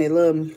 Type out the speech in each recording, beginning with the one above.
they love me.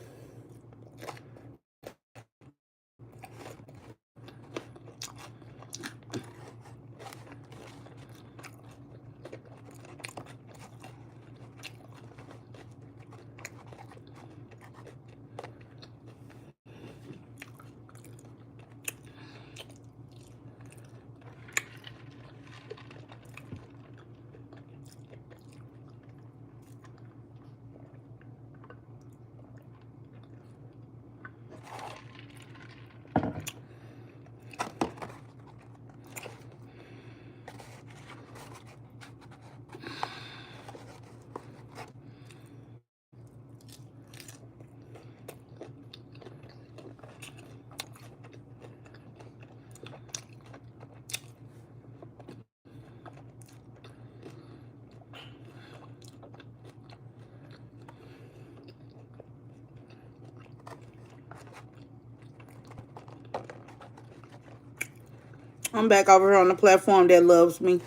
I'm back over here on the platform that loves me.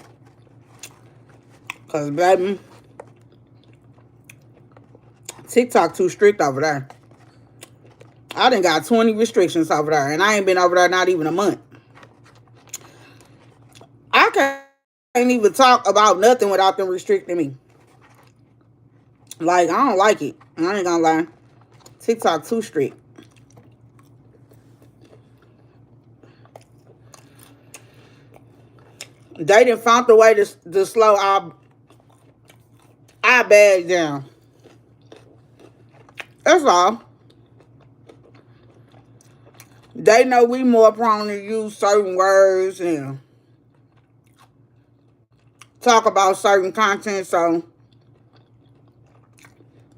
Because, baby, TikTok too strict over there. I done got 20 restrictions over there, and I ain't been over there not even a month. I can't even talk about nothing without them restricting me. Like, I don't like it. I ain't gonna lie. TikTok too strict. They done found the way to slow our bag down. That's all. They know we more prone to use certain words and talk about certain content, so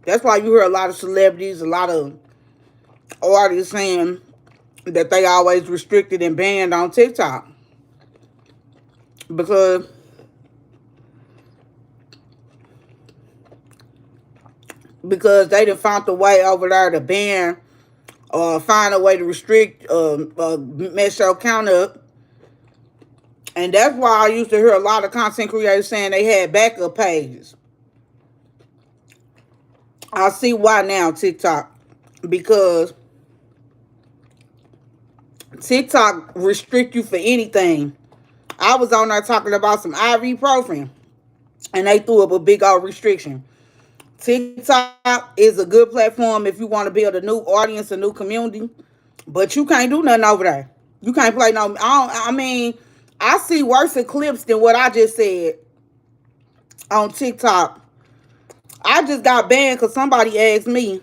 that's why you hear a lot of celebrities, a lot of artists saying that they always restricted and banned on TikTok. Because they done found the way over there to ban or find a way to restrict, mess your account up. And that's why I used to hear a lot of content creators saying they had backup pages. I see why now, TikTok. Because TikTok restrict you for anything. I was on there talking about some ibuprofen, and they threw up a big old restriction. TikTok is a good platform if you want to build a new audience, a new community, but you can't do nothing over there. You can't play no. I mean, I see worse clips than what I just said on TikTok. I just got banned because somebody asked me,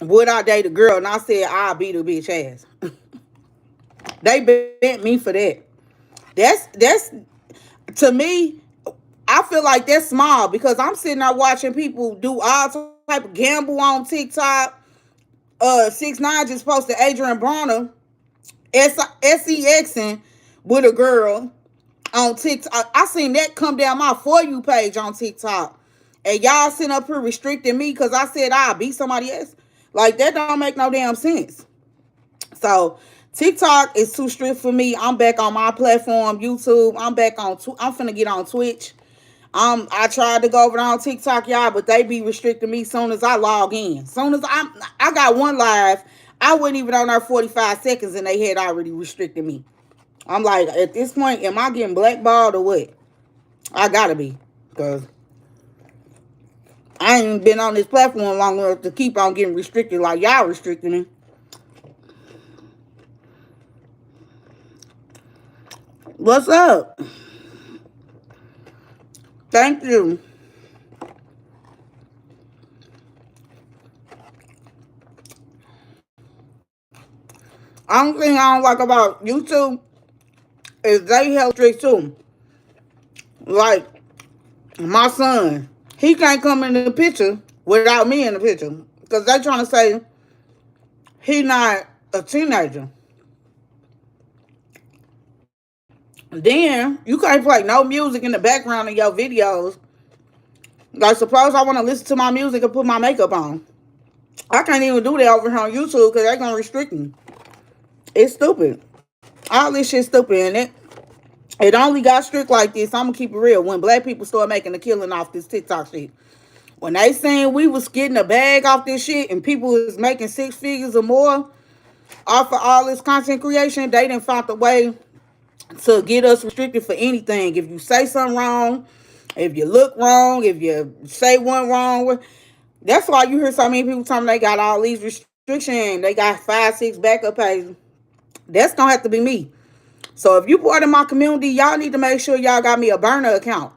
would I date a girl? And I said, I'll beat a bitch ass. They banned me for that. That's to me, I feel like that's small because I'm sitting there watching people do all type of gamble on TikTok. 6ix9ine just posted Adrian Bronner SEXing with a girl on TikTok. I seen that come down my For You page on TikTok. And y'all sitting up here restricting me because I said I'll beat somebody else. Like, that don't make no damn sense. So, TikTok is too strict for me. I'm back on my platform, YouTube. I'm back on, I'm finna get on Twitch. I tried to go over there on TikTok, y'all, but they be restricting me soon as I log in. Soon as I got one live, I wasn't even on there 45 seconds and they had already restricted me. I'm like, at this point, am I getting blackballed or what? I gotta be, because I ain't been on this platform long enough to keep on getting restricted like y'all restricting me. What's up? Thank you. Only thing I don't like about YouTube is they help strict too. Like my son, he can't come in the picture without me in the picture because they trying to say he not a teenager. Then you can't play no music in the background of your videos. Like suppose I want to listen to my music and put my makeup on. I can't even do that over here on YouTube because they're gonna restrict me. It's stupid. All this shit stupid, and it only got strict like this. I'm gonna keep it real. When black people start making a killing off this TikTok shit, When they saying we was getting a bag off this shit and people was making 6 figures or more off of all this content creation, they didn't find the way to get us restricted for anything. If you say something wrong, if you look wrong, if you say one wrong, that's why you hear so many people telling they got all these restrictions. They got 5, 6 backup pages. That's gonna have to be me. So if you part of my community, y'all need to make sure y'all got me a burner account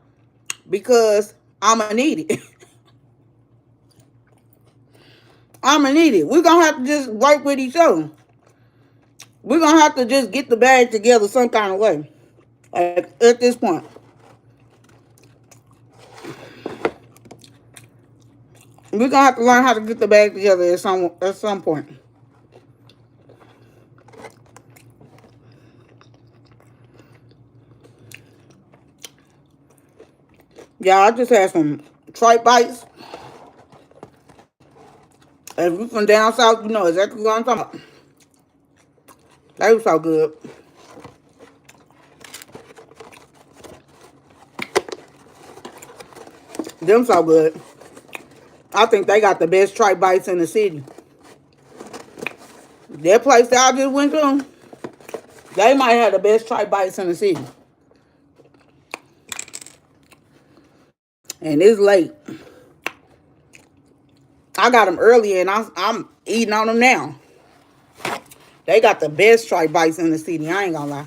because I'ma need it. I'ma need it. We're gonna have to just work with each other. We're gonna have to just get the bag together some kind of way. At this point. We're gonna have to learn how to get the bag together at some point. Yeah, I just had some tripe bites. If you from down south, you know exactly what I'm talking about. They were so good. Them so good. I think they got the best tripe bites in the city. That place that I just went to, they might have the best tripe bites in the city. And it's late. I got them earlier and I'm eating on them now. They got the best tripe bites in the city. I ain't gonna lie.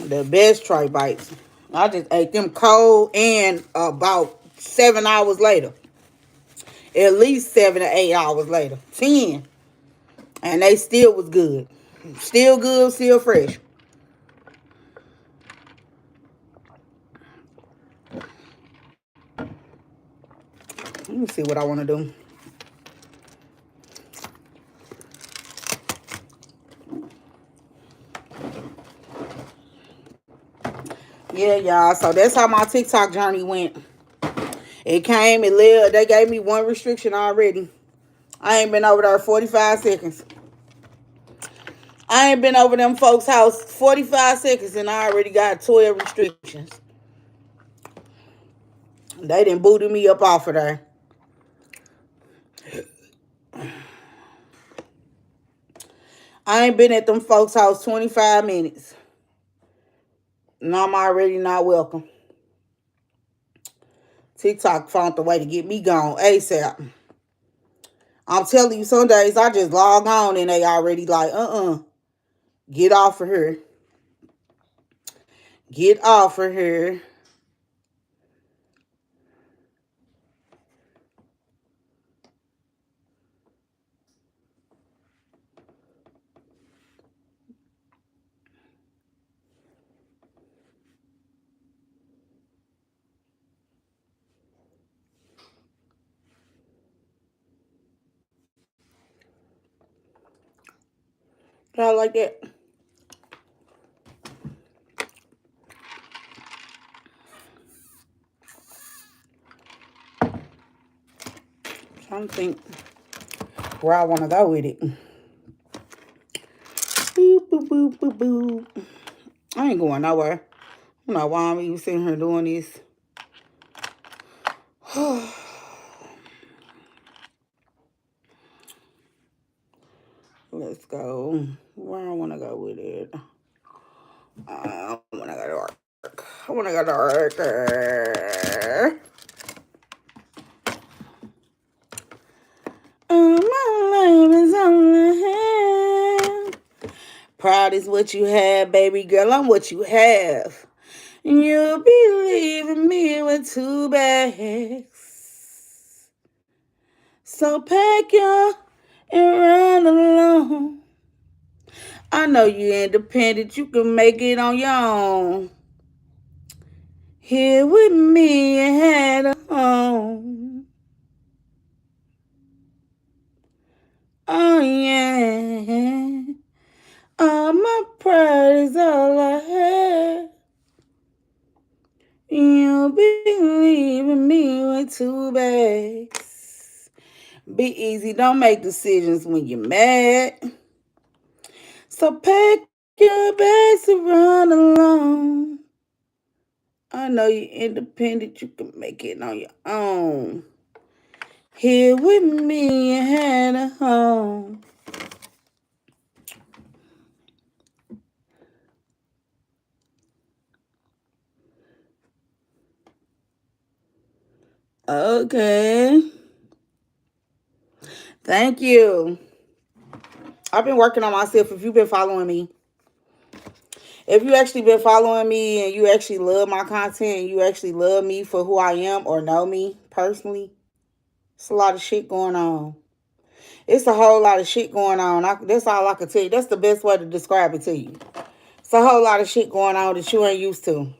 The best tripe bites. I just ate them cold and about 7 hours later. At least 7 to 8 hours later. 10. And they still was good. Still good, still fresh. Let me see what I want to do. Yeah, y'all. So that's how my TikTok journey went. It came, it lived. They gave me one restriction already. I ain't been over there 45 seconds. I ain't been over them folks' house 45 seconds and I already got 12 restrictions. They done booted me up off of there. I ain't been at them folks' house 25 minutes. And I'm already not welcome. TikTok found the way to get me gone ASAP. I'm telling you, some days I just log on and they already like, get off of here. Get off of here. I like that. Trying to think where I want to go with it. Boop, boop, boop, boop, boop. I ain't going nowhere. I don't know why I'm even sitting here doing this. Let's go. Where I want to go with it. I want to go to work. I want to go to work. My life is on the hand. Proud is what you have, baby girl. I'm what you have. You'll be leaving me with 2 bags. So pack your and run along. I know you're independent. You can make it on your own. Here with me and had a home. Oh, yeah. All my pride is all I have. You'll be leaving me with 2 bags. Be easy. Don't make decisions when you're mad. So pack your bags to run along. I know you're independent. You can make it on your own. Here with me and had a home. Okay. Thank you. I've been working on myself. If you've been following me, if you actually been following me and you actually love my content and you actually love me for who I am or know me personally, it's a lot of shit going on. It's a whole lot of shit going on. That's all I can tell you. That's the best way to describe it to you. It's a whole lot of shit going on that you ain't used to,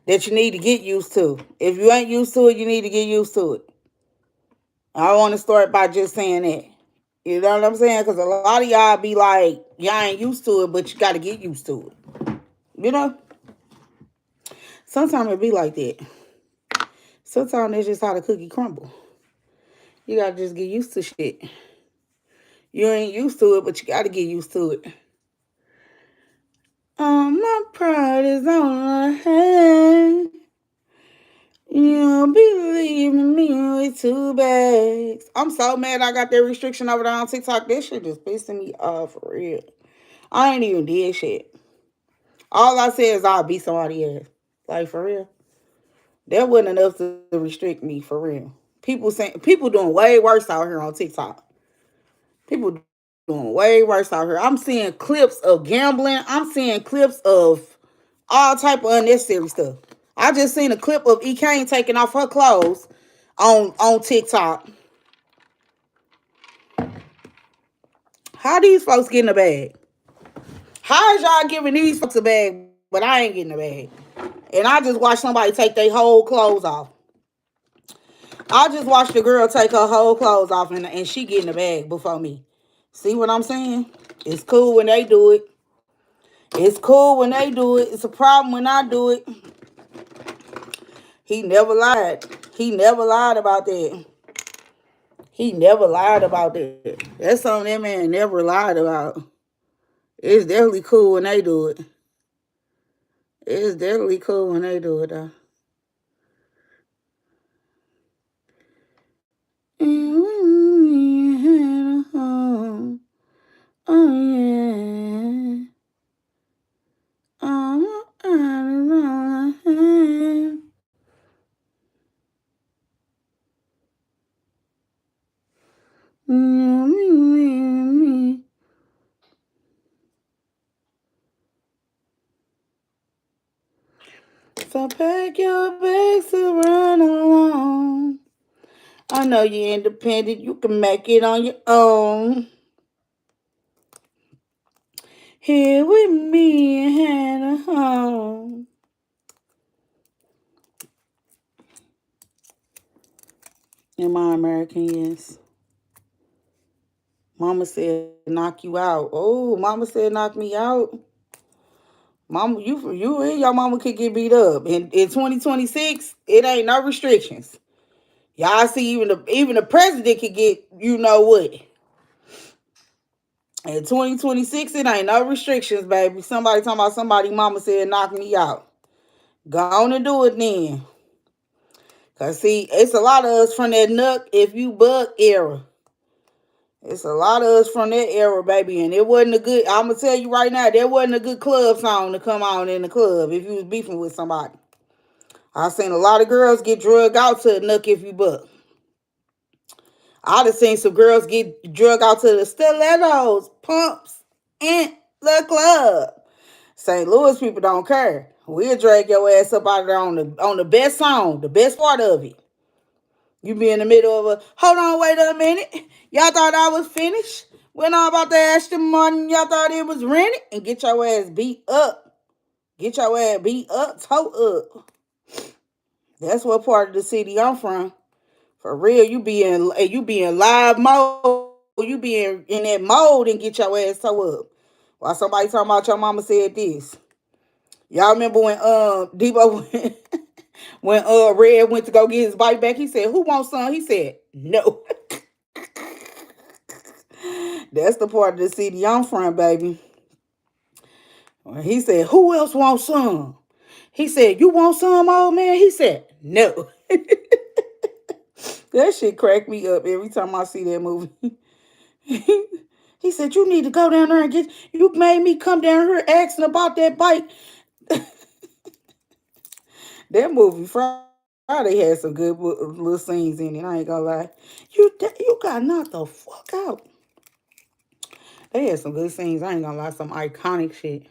that you need to get used to. If you ain't used to it, you need to get used to it. I want to start by just saying that. You know what I'm saying? Because a lot of y'all be like, y'all ain't used to it, but you got to get used to it. You know? Sometimes it be like that. Sometimes it's just how the cookie crumble. You got to just get used to shit. You ain't used to it, but you got to get used to it. My pride is on my head. You don't believe in me with 2 bags. I'm so mad I got that restriction over there on TikTok. This shit just pissing me off for real. I ain't even did shit. All I said is I'll beat somebody ass. Like for real. That wasn't enough to restrict me for real. People doing way worse out here on TikTok. People doing way worse out here. I'm seeing clips of gambling. I'm seeing clips of all type of unnecessary stuff. I just seen a clip of E. Kane taking off her clothes on TikTok. How these folks getting a bag? How is y'all giving these folks a bag, but I ain't getting a bag? And I just watched somebody take their whole clothes off. I just watched the girl take her whole clothes off and she getting a bag before me. See what I'm saying? It's cool when they do it. It's cool when they do it. It's a problem when I do it. He never lied. He never lied about that. He never lied about that. That's something that man never lied about. It's definitely cool when they do it. It's definitely cool when they do it, though. Oh, yeah. Oh, so pack your bags to run along. I know you're independent. You can make it on your own. Here with me and had a home. Am I American? Yes. Mama said knock you out. Oh, mama said knock me out. Mama, you and your mama could get beat up. In 2026, it ain't no restrictions. Y'all see even the president could get you know what. In 2026, it ain't no restrictions, baby. Somebody talking about somebody mama said knock me out. Go on and do it then. Cause see, it's a lot of us from that Nuck if you buck era. It's a lot of us from that era, baby, and it wasn't a good. I'm gonna tell you right now, there wasn't a good club song to come on in the club if you was beefing with somebody. I seen a lot of girls get drugged out to the Nuck if you buck. I done seen some girls get drugged out to the stilettos, pumps, in the club. St. Louis people don't care. We'll drag your ass up out there on the best song, the best part of it. You be in the middle of a, hold on, wait a minute. Y'all thought I was finished? Went on about the Ashton Martin, y'all thought it was rented? And get your ass beat up. Get your ass beat up, toe up. That's what part of the city I'm from. For real, you be in live mode. You be in that mode and get your ass toe up. While somebody talking about your mama said this. Y'all remember when Debo when Red went to go get his bike back, he said, "Who wants some?" He said, "No." That's the part of the city I'm from, baby. He said, "Who else wants some?" He said, "You want some, old man?" He said, "No." That shit cracked me up every time I see that movie. He said, "You need to go down there and get. You made me come down here asking about that bike." That movie Friday had some good little scenes in it. I ain't gonna lie. You got knocked the fuck out. They had some good scenes. I ain't gonna lie. Some iconic shit.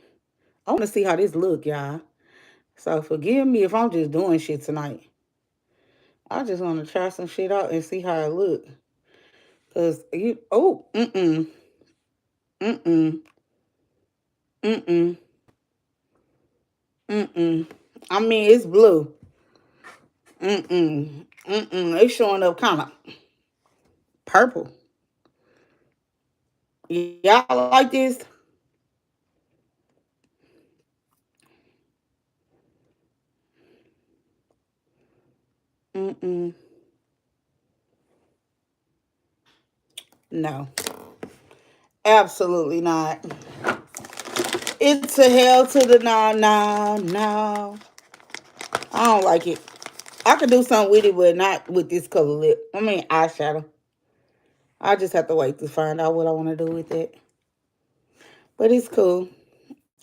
I want to see how this look, y'all. So forgive me if I'm just doing shit tonight. I just want to try some shit out and see how it look. Cause you, oh, mm, mm, mm. I mean, it's blue. It's showing up kind of purple. Y'all like this? Mm-mm. No, absolutely not. It's a hell to the no, no, no. I don't like it. I could do something with it, but not with this color lip. I mean, eyeshadow. I just have to wait to find out what I want to do with it. But it's cool.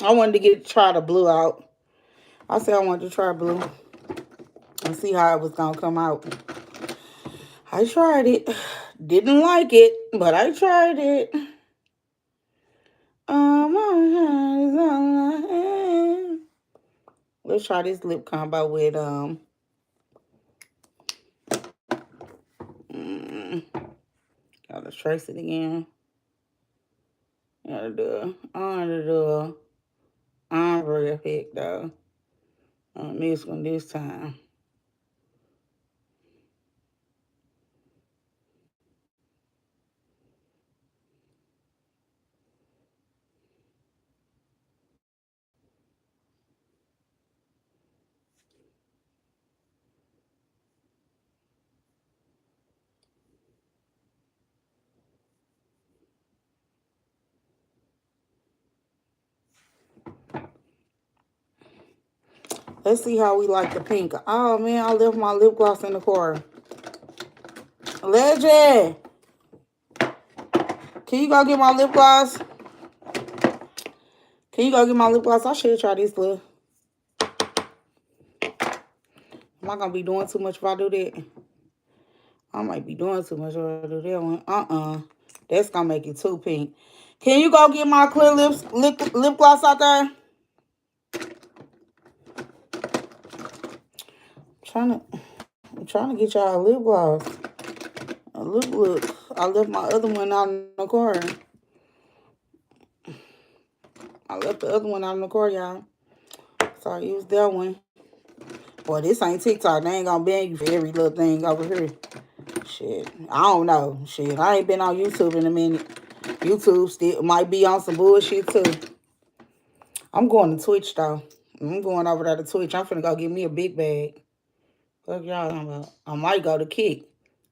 I wanted to try the blue out. I said I wanted to try blue and see how it was gonna come out. I tried it. Didn't like it, but I tried it. My hand is on my hand. Let's try this lip combo with mm, gotta trace it again. Gotta do ombre effect though. On this one this time. Let's see how we like the pink. Oh man, I left my lip gloss in the car. Legend, can you go get my lip gloss? Can you go get my lip gloss? I should try this look. Am I gonna be doing too much if I do that? I might be doing too much if I do that one. That's gonna make it too pink. Can you go get my clear lip gloss out there? I'm trying to get y'all a lip gloss. Look. I left my other one out in the car. I left the other one out in the car, y'all. So I used that one. Boy, this ain't TikTok. They ain't gonna ban you for every little thing over here. Shit. I don't know. Shit. I ain't been on YouTube in a minute. YouTube still might be on some bullshit too. I'm going to Twitch though. I'm going over there to Twitch. I'm finna go get me a big bag. Fuck y'all talking about. I might go to Kick.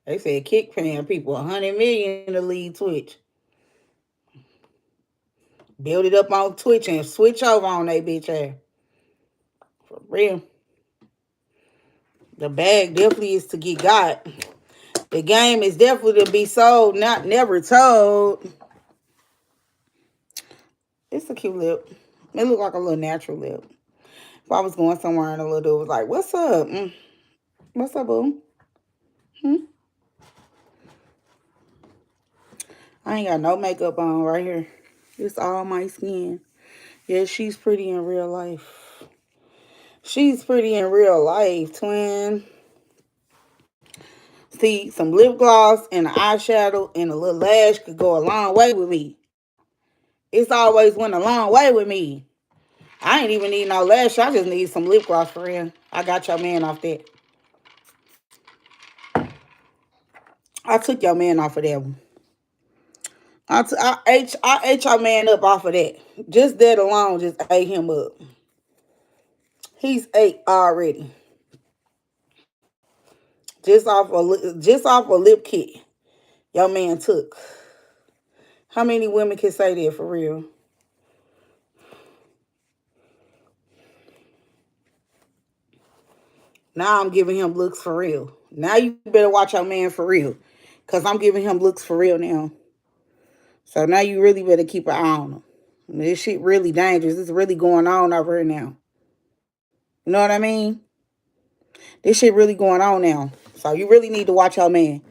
They said Kick paying people 100 million to leave Twitch. Build it up on Twitch and switch over on that bitch ass. For real. The bag definitely is to get got. The game is definitely to be sold, not never told. It's a cute lip. It look like a little natural lip. If I was going somewhere and a little dude was like, "What's up? What's up, boo?" Hmm? I ain't got no makeup on right here. It's all my skin. Yeah, she's pretty in real life. She's pretty in real life, twin. See, some lip gloss and an eyeshadow and a little lash could go a long way with me. It's always went a long way with me. I ain't even need no lash. I just need some lip gloss for real. I got your man off that. I took your man off of that one. I ate your man up off of that. Just that alone just ate him up. He's ate already. Just off a lip kit. Your man took. How many women can say that for real? Now I'm giving him looks for real. Now you better watch your man for real. Cause I'm giving him looks for real now. So now you really better keep an eye on him. This shit really dangerous. It's really going on over here now. You know what I mean? This shit really going on now. So you really need to watch your man.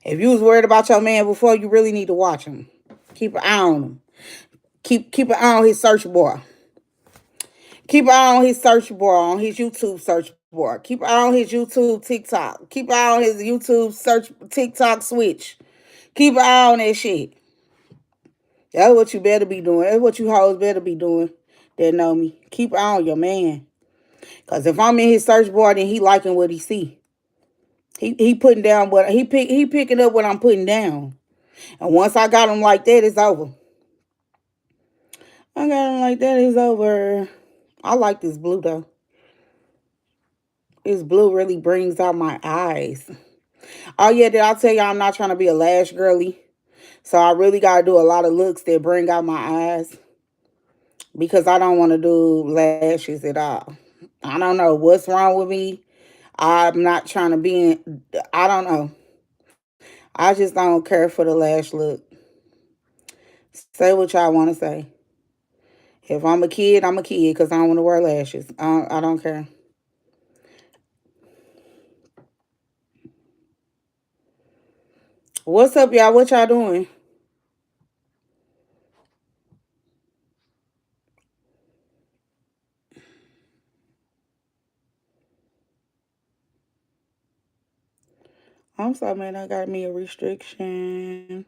If you was worried about your man before, you really need to watch him. Keep an eye on him. Keep an eye on his search bar. Keep an eye on his search bar, on his YouTube search bar. Keep an eye on his YouTube TikTok. Keep an eye on his YouTube search TikTok switch. Keep an eye on that shit. That's what you better be doing. That's what you hoes better be doing that know me. Keep an eye on your man. Because if I'm in his search bar, then he liking what he see. He putting down what he picking up what I'm putting down. And once I got him like that, it's over. I got him like that, it's over. I like this blue though. This blue really brings out my eyes. Oh yeah, did I tell you I'm not trying to be a lash girly? So I really gotta do a lot of looks that bring out my eyes. Because I don't want to do lashes at all. I don't know what's wrong with me. I'm not trying to be in, I don't know. I just don't care for the lash look. Say what y'all want to say. If I'm a kid, I'm a kid because I don't want to wear lashes. I don't care. What's up, y'all? What y'all doing? I'm sorry, man. I got me a restriction.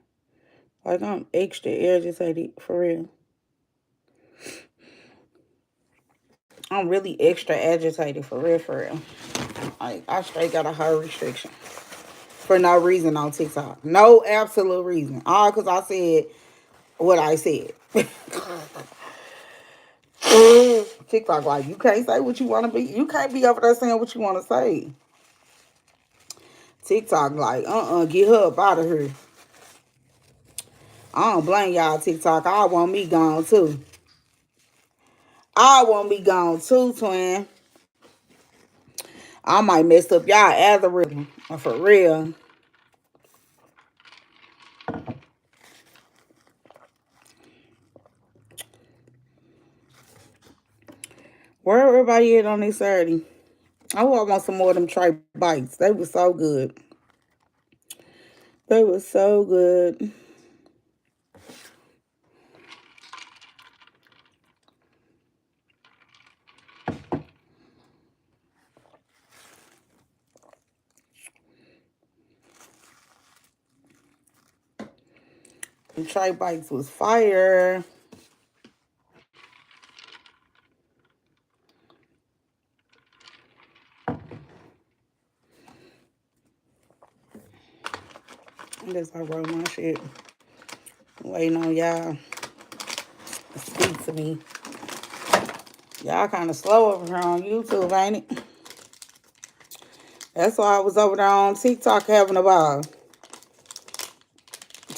Like, I'm extra agitated, for real. I'm really extra agitated, for real, for real. Like, I straight got a hard restriction. For no reason on TikTok. No absolute reason. All because I said what I said. TikTok, like, you can't say what you want to be. You can't be over there saying what you want to say. TikTok, like, get her up out of here. I don't blame y'all, TikTok. I want me gone, too. I want me gone, too, twin. I might mess up y'all algorithm. For real. Where everybody at on this Saturday? I want some more of them tripe bites. They were so good. They were so good. The tripe bites was fire. I guess I wrote my shit. Waiting on y'all to speak to me. Y'all kind of slow over here on YouTube, ain't it? That's why I was over there on TikTok having a ball.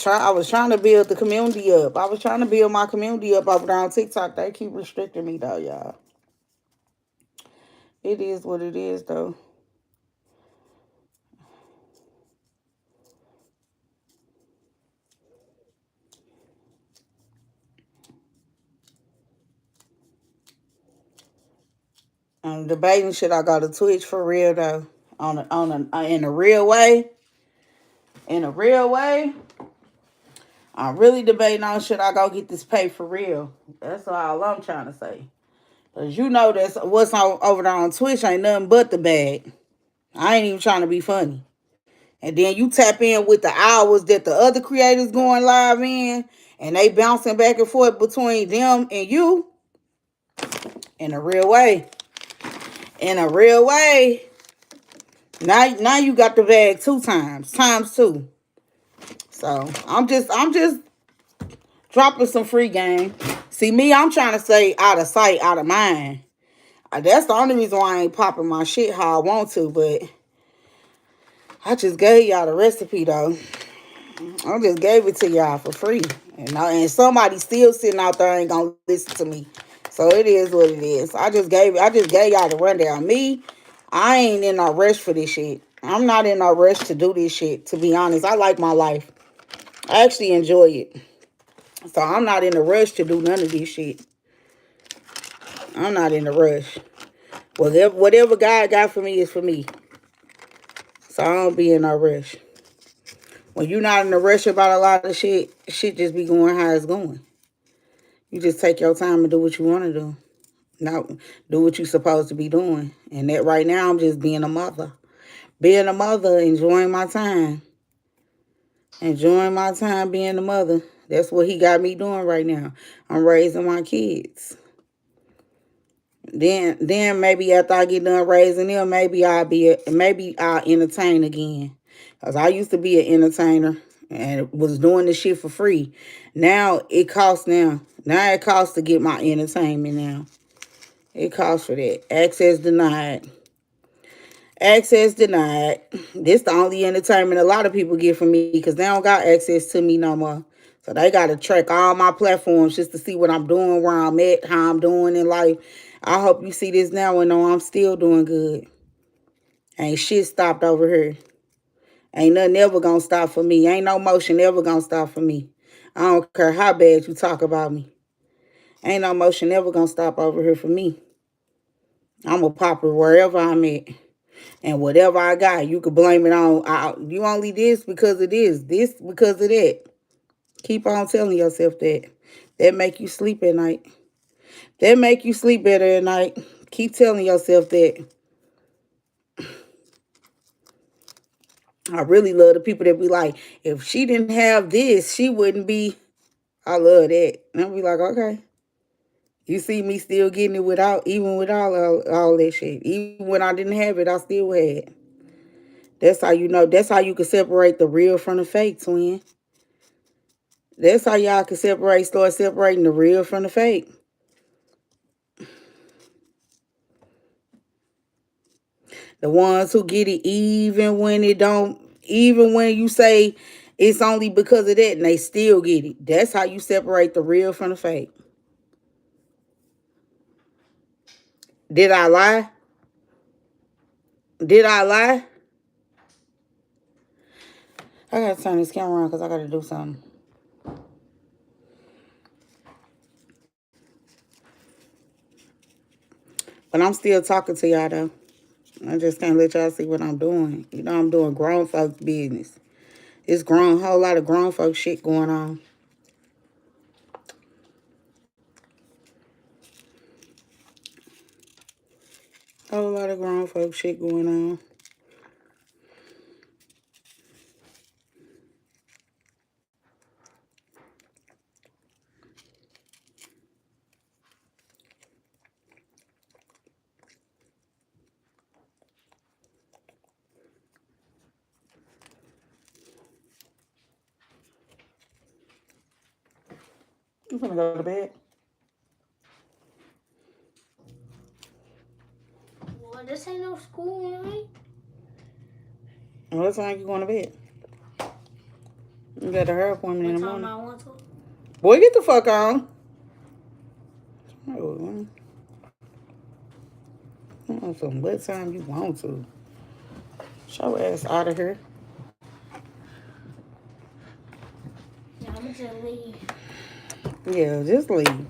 I was trying to build the community up. I was trying to build my community up over there on TikTok. They keep restricting me, though, y'all. It is what it is, though. I'm debating should I go to Twitch for real, though. In a real way. In a real way. I'm really debating on should I go get this pay for real. That's all I'm trying to say. Because you know that's what's over there on Twitch ain't nothing but the bag. I ain't even trying to be funny. And then you tap in with the hours that the other creators going live in, and they bouncing back and forth between them and you in a real way. In a real way. Now you got the bag times two. So I'm just dropping some free game. See me, I'm trying to say out of sight, out of mind. That's the only reason why I ain't popping my shit how I want to, but I just gave y'all the recipe though. I just gave it to y'all for free. And somebody still sitting out there ain't gonna listen to me. So it is what it is. I just gave y'all the rundown. Me, I ain't in no rush for this shit. I'm not in no rush to do this shit, to be honest. I like my life. I actually enjoy it. So I'm not in a rush to do none of this shit. I'm not in a rush. Whatever God got for me is for me. So I don't be in no rush. When you're not in a rush about a lot of shit just be going how it's going. You just take your time and do what you want to do. Not do what you're supposed to be doing. And that right now I'm just being a mother. Being a mother, enjoying my time. Enjoying my time being a mother. That's what he got me doing right now. I'm raising my kids. Then maybe after I get done raising them, maybe I'll entertain again. Cause I used to be an entertainer and was doing this shit for free. Now it costs now. Now it costs to get my entertainment now. It costs for that. Access denied. Access denied. This the only entertainment a lot of people get from me because they don't got access to me no more. So they got to track all my platforms just to see what I'm doing, where I'm at, how I'm doing in life. I hope you see this now and know I'm still doing good. Ain't shit stopped over here. Ain't nothing ever gonna stop for me. Ain't no motion ever gonna stop for me. I don't care how bad you talk about me. Ain't no motion ever gonna stop over here for me. I'm a popper wherever I'm at. And whatever I got, you could blame it on. You only this because of this because of that. Keep on telling yourself that. That make you sleep at night. That make you sleep better at night. Keep telling yourself that. I really love the people that be like, if she didn't have this, she wouldn't be. I love that. And I'll be like, okay. You see me still getting it without, even with all that shit. Even when I didn't have it, I still had. That's how you know. That's how you can separate the real from the fake, twin. That's how y'all can start separating the real from the fake. The ones who get it even when it don't, even when you say it's only because of that and they still get it. That's how you separate the real from the fake. Did I lie? Did I lie? I gotta turn this camera on because I gotta do something. But I'm still talking to y'all though. I just can't let y'all see what I'm doing. You know I'm doing grown folks business. It's whole lot of grown folks shit going on. Whole lot of grown folks shit going on. You finna go to bed? Well, this ain't no school, right? What time you going to bed? You got a hair appointment in the morning. I want to. Boy, get the fuck on. Oh, some what time you want to. Show ass out of here. Yeah, I'm just leave. Yeah, just leave.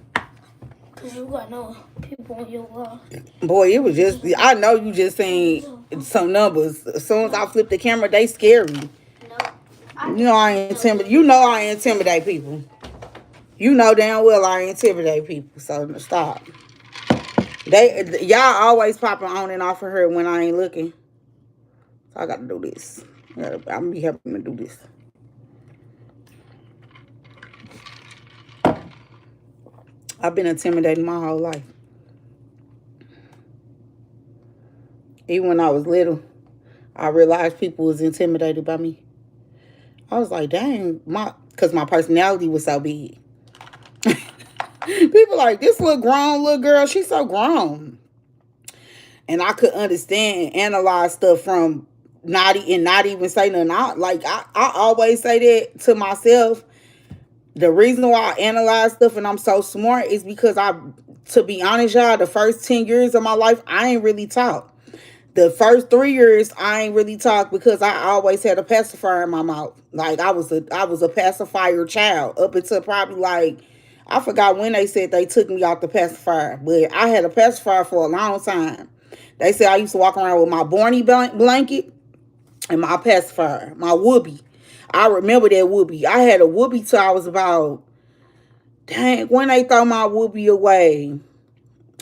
Cause you got no people on your wall. Boy, it was just, I know you just seen some numbers. As soon as I flip the camera, they scary. No. You know I intimidate people. You know damn well I intimidate people. So stop. Y'all always popping on and off of her when I ain't looking. So I gotta do this. I'm gonna be helping to do this. I've been intimidating my whole life. Even when I was little, I realized people was intimidated by me. I was like, dang, because my personality was so big. People like, this little grown little girl, she's so grown. And I could understand and analyze stuff from not even say nothing. I always say that to myself. The reason why I analyze stuff and I'm so smart is because to be honest, y'all, the first 10 years of my life, I ain't really taught. The first 3 years I ain't really talked because I always had a pacifier in my mouth. Like I was a pacifier child up until probably like I forgot when they said they took me off the pacifier, but I had a pacifier for a long time. They said I used to walk around with my Barney blanket and my pacifier, my whoopee. I remember that whoopee. I had a whoopee till I was about, dang, when they throw my whoopee away.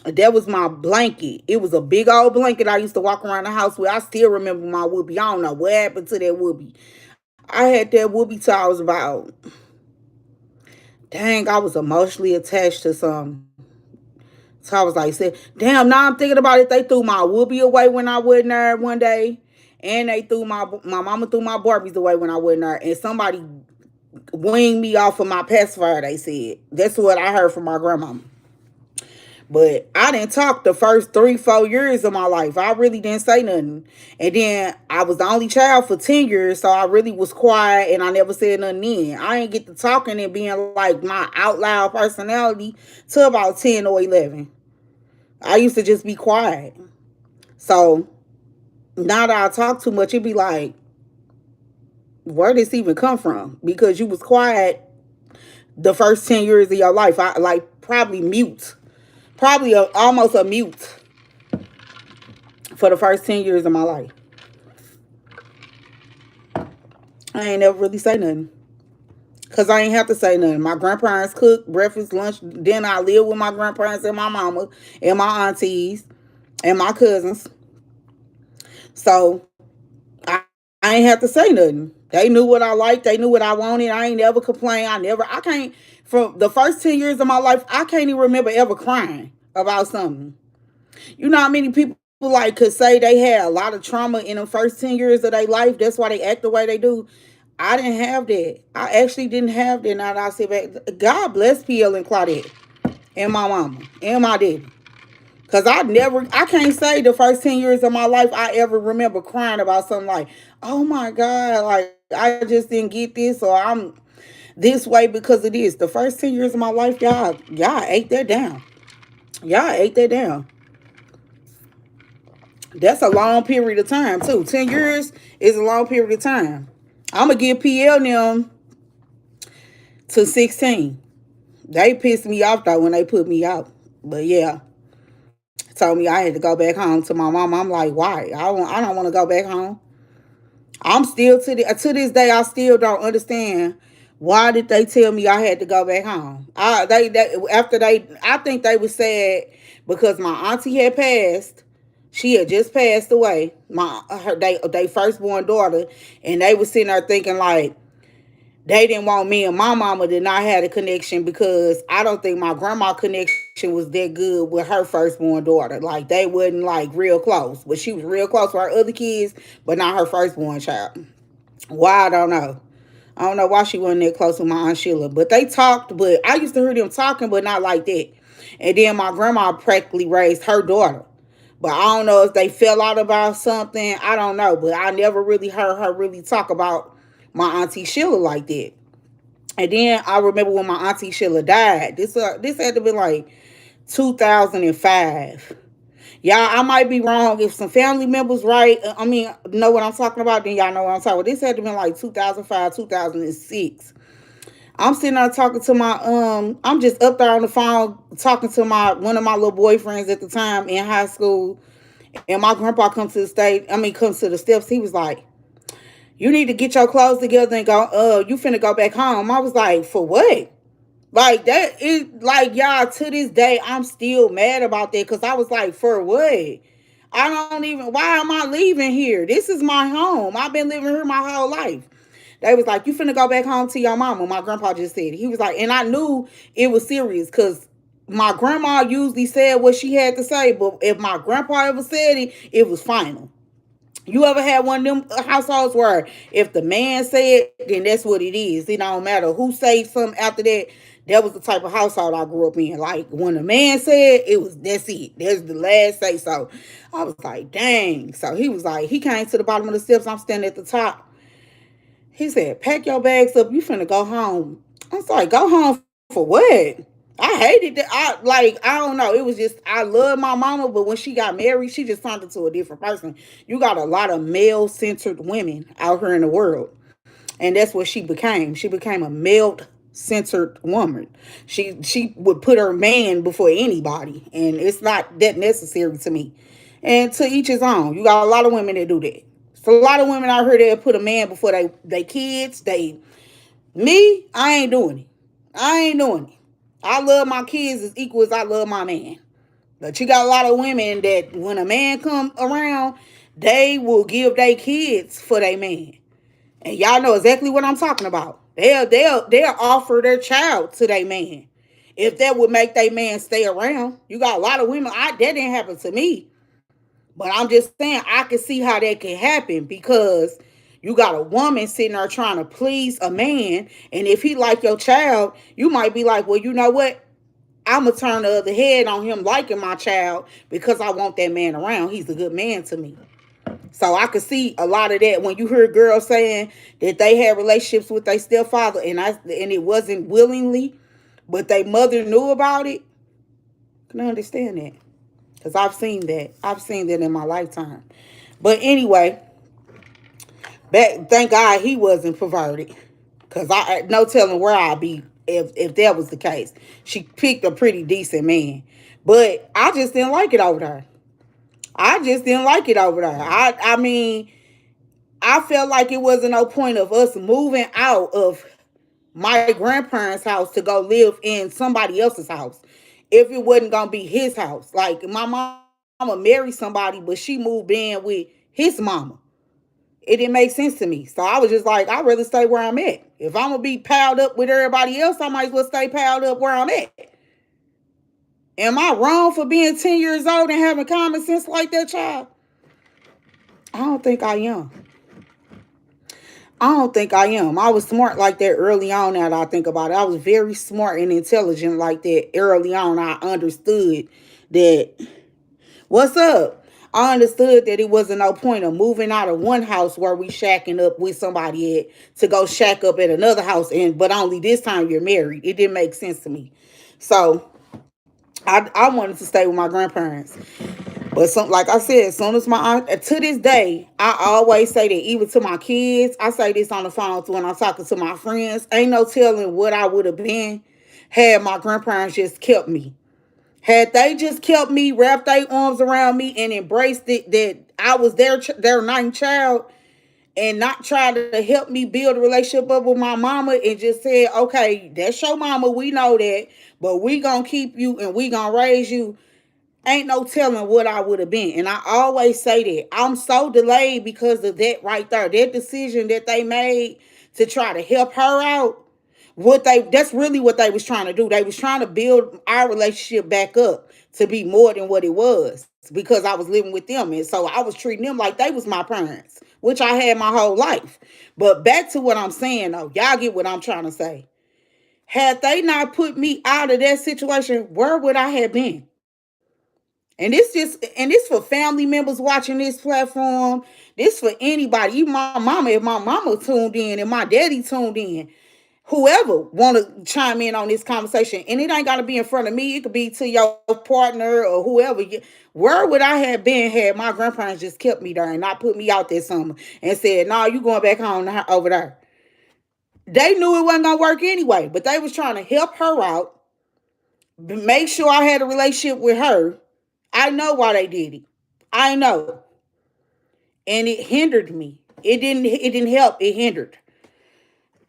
That was my blanket. It was a big old blanket I used to walk around the house with. I still remember my whoopee. I don't know what happened to that whoopee. I had that whoopee till I was about, dang, I was emotionally attached to some. So I was like, said, damn, now I'm thinking about it. They threw my whoopee away when I wasn't there one day. And they threw my mama threw my Barbies away when I wasn't there. And somebody winged me off of my pacifier, they said. That's what I heard from my grandmama. But I didn't talk the first 3, 4 years of my life. I really didn't say nothing. And then I was the only child for 10 years, so I really was quiet and I never said nothing then. I didn't get to talking and being like my out loud personality till about 10 or 11. I used to just be quiet. So now that I talk too much, it'd be like, where did this even come from? Because you was quiet the first 10 years of your life. I like probably mute. Probably almost a mute for the first 10 years of my life. I ain't never really say nothing. Because I ain't have to say nothing. My grandparents cooked breakfast, lunch, dinner. I lived with my grandparents and my mama and my aunties and my cousins. So I ain't have to say nothing. They knew what I liked. They knew what I wanted. I ain't never complained. I can't, from the first 10 years of my life, I can't even remember ever crying about something. You know how many people like could say they had a lot of trauma in the first 10 years of their life? That's why they act the way they do. I didn't have that. I actually didn't have that. Now that I sit back, God bless PL and Claudette and my mama and my daddy. Cause I can't say the first 10 years of my life I ever remember crying about something like, oh my God, like I just didn't get this or I'm this way because of this. The first 10 years of my life, y'all ate that down. Y'all ate that down. That's a long period of time too. 10 years is a long period of time. I'm gonna give PL them to 16. They pissed me off though when they put me out. But yeah, told me I had to go back home to my mom. I'm like, why? I don't want to go back home. I'm still to this day I still don't understand why did they tell me I had to go back home. They after they I think they was sad because my auntie had passed. She had just passed away. They firstborn daughter, and they was sitting there thinking like they didn't want me and my mama did not have a connection because I don't think my grandma connection was that good with her firstborn daughter. Like they wasn't like real close, but she was real close with her other kids, but not her firstborn child. Why I don't know. I don't know why she wasn't that close with my aunt Sheila, but they talked. But I used to hear them talking, but not like that. And then my grandma practically raised her daughter. But I don't know if they fell out about something. I don't know. But I never really heard her really talk about my auntie Sheila like that. And then I remember when my auntie Sheila died. This had to be like 2005. Y'all, I might be wrong. If some family members right, I mean, know what I'm talking about, then y'all know what I'm talking about. This had to be like 2005, 2006. I'm sitting there talking to my I'm just up there on the phone talking to my one of my little boyfriends at the time in high school. And my grandpa comes to the stage, comes to the steps. He was like, you need to get your clothes together and go, you finna go back home. I was like, for what? Like that is like y'all to this day I'm still mad about that because I was like, for what? I don't even why am I leaving here? This is my home. I've been living here my whole life. They was like, you finna go back home to your mama. My grandpa just said it. He was like, and I knew it was serious because my grandma usually said what she had to say, but if my grandpa ever said it, it was final. You ever had one of them households where if the man said, then that's what it is. It don't matter who says something after that. That was the type of household I grew up in. Like when the man said, it was that's it. That's the last say so. I was like, dang. So he was like, he came to the bottom of the steps. I'm standing at the top. He said, pack your bags up. You finna go home. I was like, go home for what? I hated that. I don't know. It was just I love my mama, but when she got married, she just turned into a different person. You got a lot of male centered women out here in the world. And that's what she became. She became a male centered woman. She would put her man before anybody. And it's not that necessary to me. And to each his own. You got a lot of women that do that. It's a lot of women out here that put a man before they kids. They Me, I ain't doing it. I ain't doing it. I love my kids as equal as I love my man. But you got a lot of women that when a man come around, they will give their kids for their man. And y'all know exactly what I'm talking about. They'll offer their child to their man. If that would make their man stay around. You got a lot of women. That didn't happen to me. But I'm just saying I can see how that can happen because you got a woman sitting there trying to please a man, and if he like your child, you might be like, well, you know what? I'm gonna turn the other head on him liking my child because I want that man around. He's a good man to me. So I could see a lot of that when you hear girls saying that they had relationships with their stepfather and it wasn't willingly, but their mother knew about it. I can understand that because I've seen that. I've seen that in my lifetime. But anyway, thank God he wasn't perverted, cause I no telling where I'd be if that was the case. She picked a pretty decent man, but I just didn't like it over there. I just didn't like it over there. I mean, I felt like it wasn't no point of us moving out of my grandparents' house to go live in somebody else's house if it wasn't gonna be his house. Like my mama married somebody, but she moved in with his mama. It didn't make sense to me. So I was just like, I'd rather stay where I'm at. If I'm gonna be piled up with everybody else, I might as well stay piled up where I'm at. Am I wrong for being 10 years old and having common sense like that, child? I don't think I am. I don't think I am. I was smart like that early on now that I think about it. I was very smart and intelligent like that early on. I understood that what's up? I understood that it wasn't no point of moving out of one house where we shacking up with somebody at to go shack up at another house, and but only this time you're married. It didn't make sense to me. So I wanted to stay with my grandparents. But like I said, as soon as my aunt, to this day, I always say that even to my kids, I say this on the phone when I'm talking to my friends. Ain't no telling what I would have been had my grandparents just kept me. Had they just kept me, wrapped their arms around me, and embraced it that I was their ninth child, and not try to help me build a relationship up with my mama, and just said, okay, that's your mama, we know that, but we gonna keep you and we gonna raise you. Ain't no telling what I would have been. And I always say that. I'm so delayed because of that right there. That decision that they made to try to help her out. That's really what they was trying to do. They was trying to build our relationship back up to be more than what it was because I was living with them. And so I was treating them like they was my parents, which I had my whole life. But back to what I'm saying though, y'all get what I'm trying to say. Had they not put me out of that situation, where would I have been? And this for family members watching this platform. This for anybody. You my mama, if my mama tuned in and my daddy tuned in. Whoever want to chime in on this conversation. And it ain't gotta be in front of me. It could be to your partner or whoever. Where would I have been had my grandparents just kept me there and not put me out there summer and said, no, you going back home over there. They knew it wasn't gonna work anyway, but they was trying to help her out, make sure I had a relationship with her. I know why they did it. I know. And it hindered me. It didn't help. It hindered.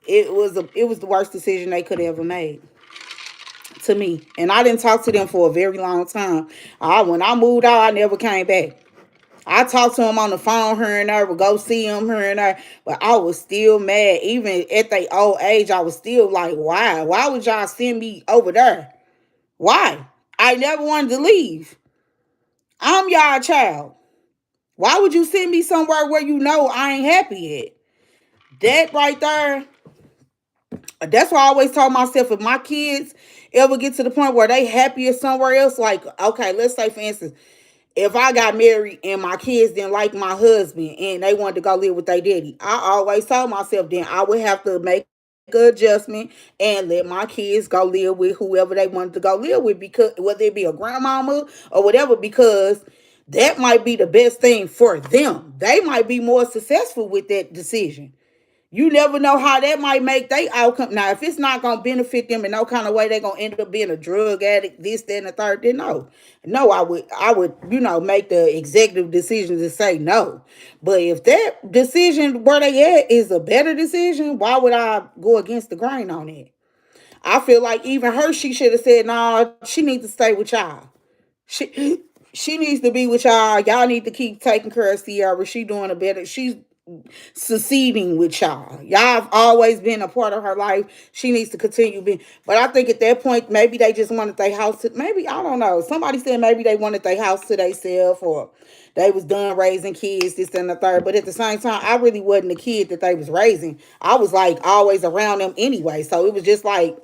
It was the worst decision they could have ever made to me. And I didn't talk to them for a very long time. When I moved out, I never came back. I talked to them on the phone here and there, would go see them here and there, but I was still mad. Even at their old age, I was still like, why? Why would y'all send me over there? Why? I never wanted to leave. I'm y'all child. Why would you send me somewhere where you know I ain't happy at? That right there, that's why I always told myself if my kids ever get to the point where they happier somewhere else, like, okay, let's say for instance, if I got married and my kids didn't like my husband and they wanted to go live with their daddy, I always told myself then I would have to make a an adjustment and let my kids go live with whoever they wanted to go live with, because whether it be a grandmama or whatever, because that might be the best thing for them. They might be more successful with that decision. You never know how that might make their outcome. Now, if it's not gonna benefit them in no kind of way, they're gonna end up being a drug addict, this, that, and the third. Then no, no, I would, make the executive decision to say no. But if that decision where they at is a better decision, why would I go against the grain on it? I feel like even her, she should have said, "No, she needs to stay with y'all. She she needs to be with y'all. Y'all need to keep taking care of Sierra. She doing a better. She's succeeding with y'all. Y'all have always been a part of her life. She needs to continue being." But I think at that point, maybe they just wanted their house to, maybe, I don't know. Somebody said maybe they wanted their house to themselves, or they was done raising kids, this and the third. But at the same time, I really wasn't the kid that they was raising. I was like always around them anyway. So it was just like,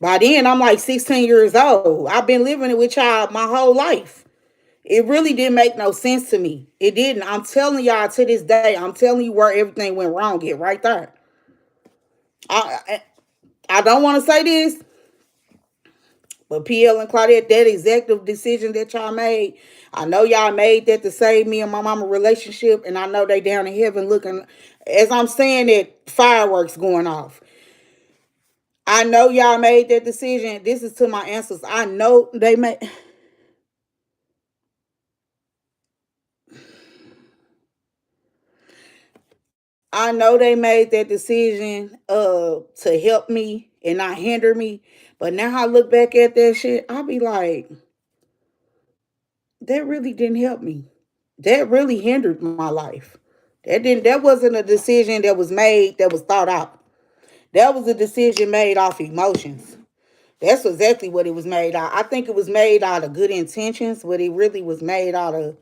by then I'm like 16 years old. I've been living it with y'all my whole life. It really didn't make no sense to me. It didn't. I'm telling y'all to this day, I'm telling you where everything went wrong. Get right there. I don't want to say this, but PL and Claudette, that executive decision that y'all made, I know y'all made that to save me and my mama relationship, and I know they down in heaven looking, as I'm saying that, fireworks going off. I know y'all made that decision. This is to my answers. I know they made. I know they made that decision to help me and not hinder me. But now I look back at that shit, I'll be like, that really didn't help me. That really hindered my life. That wasn't a decision that was made, that was thought out. That was a decision made off emotions. That's exactly what it was made out. I think it was made out of good intentions, but it really was made out of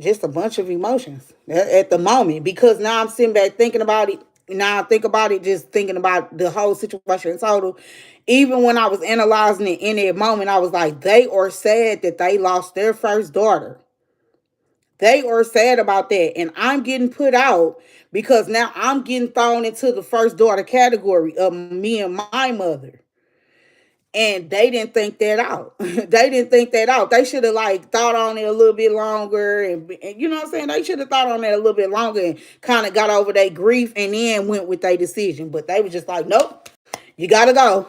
just a bunch of emotions at the moment, because now I'm sitting back thinking about it. Now I think about it, just thinking about the whole situation in total. Even when I was analyzing it in that moment, I was like, they are sad that they lost their first daughter. They are sad about that. And I'm getting put out because now I'm getting thrown into the first daughter category of me and my mother. And they didn't think that out. They didn't think that out. They should have like thought on it a little bit longer, and you know what I'm saying? They should have thought on it a little bit longer and kind of got over their grief and then went with their decision. But they was just like, nope, you gotta go.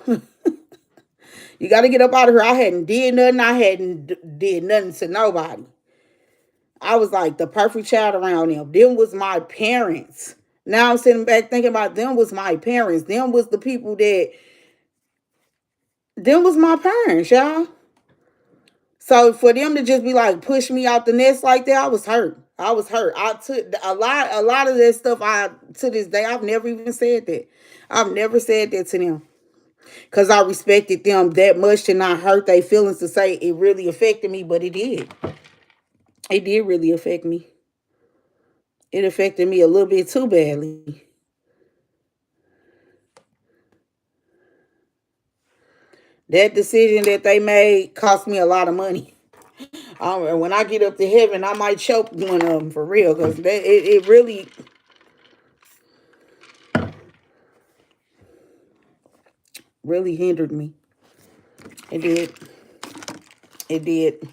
You gotta get up out of here. I hadn't did nothing. I hadn't did nothing to nobody. I was like the perfect child around them. Them was my parents. Now I'm sitting back thinking about them was my parents. Them was the people that, them was my parents, y'all. So for them to just be like push me out the nest like that, I was hurt. I was hurt. I took a lot of that stuff. I to this day I've never even said that. I've never said that to them because I respected them that much to not hurt their feelings to say it really affected me, but it did. It did really affect me. It affected me a little bit too badly. That decision that they made cost me a lot of money. When I get up to heaven, I might choke one of them for real because it really hindered me. It did. It did.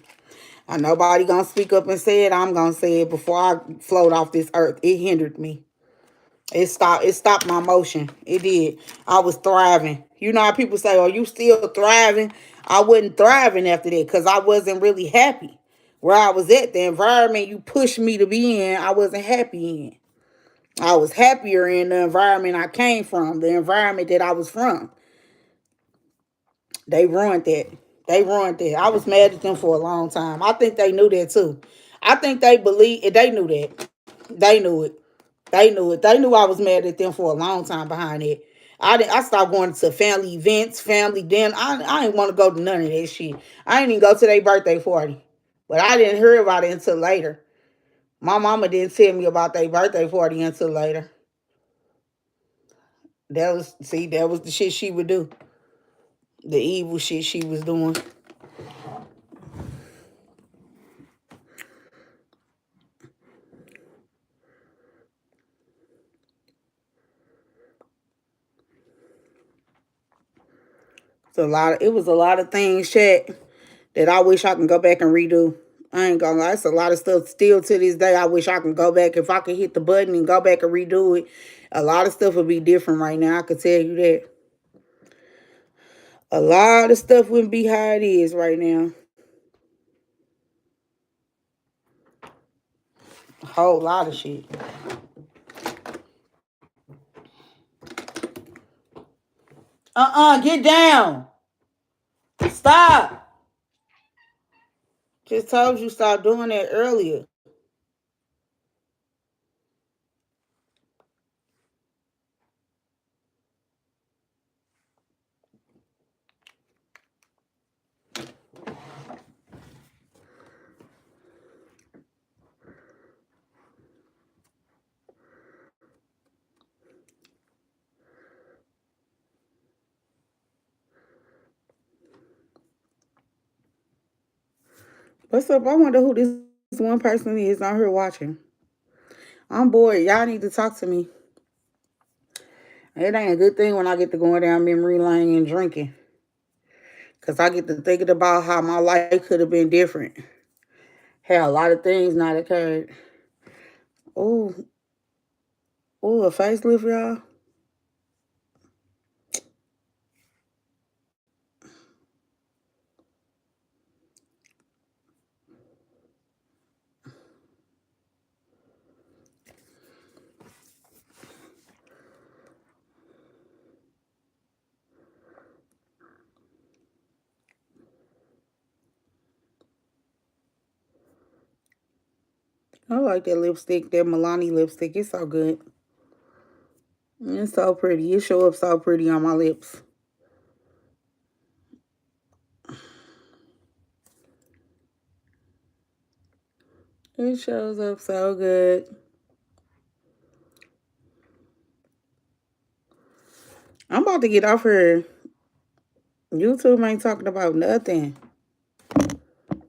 And nobody gonna speak up and say it. I'm gonna say it before I float off this earth. It hindered me. It stopped. It stopped my motion. It did. I was thriving. You know how people say, "Are you still thriving?" I wasn't thriving after that because I wasn't really happy where I was at. The environment you pushed me to be in, I wasn't happy in. I was happier in the environment I came from, the environment that I was from. They ruined that. They ruined that. I was mad at them for a long time. I think they knew that too. I think they knew that. They knew it. They knew it. They knew I was mad at them for a long time behind it. I stopped going to family events, family dinner. I didn't want to go to none of that shit. I didn't even go to their birthday party. But I didn't hear about it until later. My mama didn't tell me about their birthday party until later. That was the shit she would do. The evil shit she was doing. It was a lot of things, chat, that I wish I can go back and redo. I ain't gonna lie, it's a lot of stuff still to this day. I wish I can go back. If I could hit the button and go back and redo it, a lot of stuff would be different right now. I could tell you that. A lot of stuff wouldn't be how it is right now. A whole lot of shit. Get down. Stop. Just told you stop doing that earlier. What's up? I wonder who this one person is on here watching. I'm bored. Y'all need to talk to me. It ain't a good thing when I get to going down memory lane and drinking. Because I get to thinking about how my life could have been different. Had a lot of things not occurred. Oh, oh, a facelift, y'all. I like that lipstick, that Milani lipstick. It's so good. It's so pretty. It show up so pretty on my lips. It shows up so good. I'm about to get off here. YouTube ain't talking about nothing.